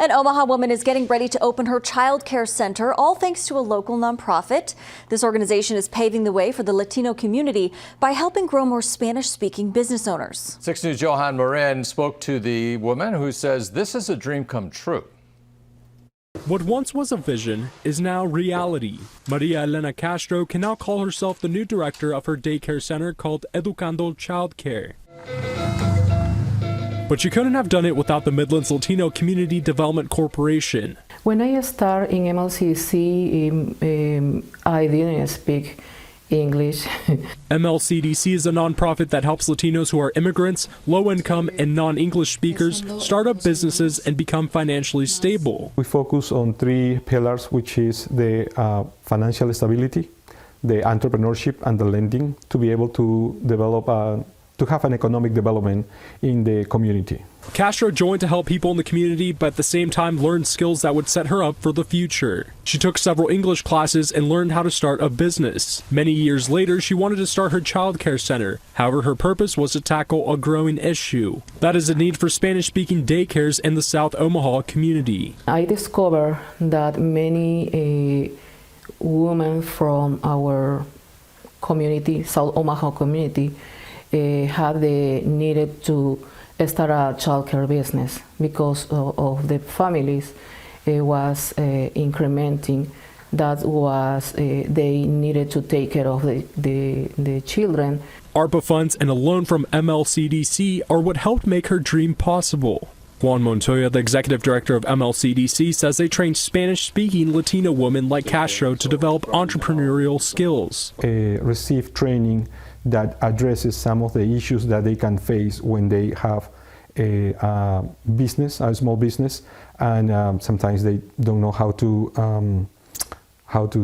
An Omaha woman is getting ready to open her child care center, all thanks to a local nonprofit. This organization is paving the way for the Latino community by helping grow more Spanish-speaking business owners. 6 News' Johan Marin spoke to the woman who says this is a dream come true. What once was a vision is now reality. Maria Elena Castro can now call herself the new director of her daycare center called Educando Childcare. But she couldn't have done it without the Midlands Latino Community Development Corporation. When I started in MLCDC, I didn't speak English. MLCDC is a nonprofit that helps Latinos who are immigrants, low-income, and non-English speakers start up businesses and become financially stable. We focus on 3 pillars, which is the financial stability, the entrepreneurship, and the lending, to be able to develop to have an economic development in the community. Castro joined to help people in the community, but at the same time learned skills that would set her up for the future. She took several English classes and learned how to start a business. Many years later, she wanted to start her child care center. However, her purpose was to tackle a growing issue. That is the need for Spanish-speaking daycares in the South Omaha community. I discovered that many women from our community, South Omaha community, had the needed to start a childcare business because of the families was incrementing. That was they needed to take care of the children. ARPA funds and a loan from MLCDC are what helped make her dream possible. Juan Montoya, the executive director of MLCDC, says they train Spanish-speaking Latino women like Castro to develop entrepreneurial skills. Receive training that addresses some of the issues that they can face when they have a small business, and sometimes they don't know how to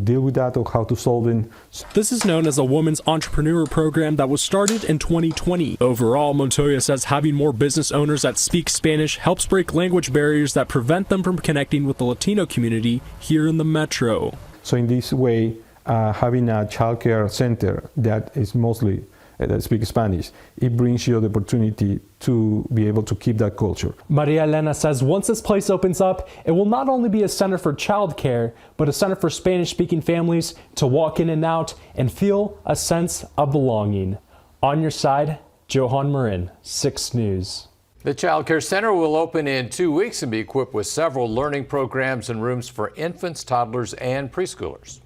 deal with that or how to solve them. This is known as a Women's Entrepreneur Program that was started in 2020. Overall, Montoya says having more business owners that speak Spanish helps break language barriers that prevent them from connecting with the Latino community here in the metro. So in this way, having a childcare center that is mostly that speaks Spanish, it brings you the opportunity to be able to keep that culture. Maria Elena says once this place opens up, it will not only be a center for childcare, but a center for Spanish-speaking families to walk in and out and feel a sense of belonging. On your side, Johan Marin, 6 News. The Child Care Center will open in 2 weeks and be equipped with several learning programs and rooms for infants, toddlers, and preschoolers.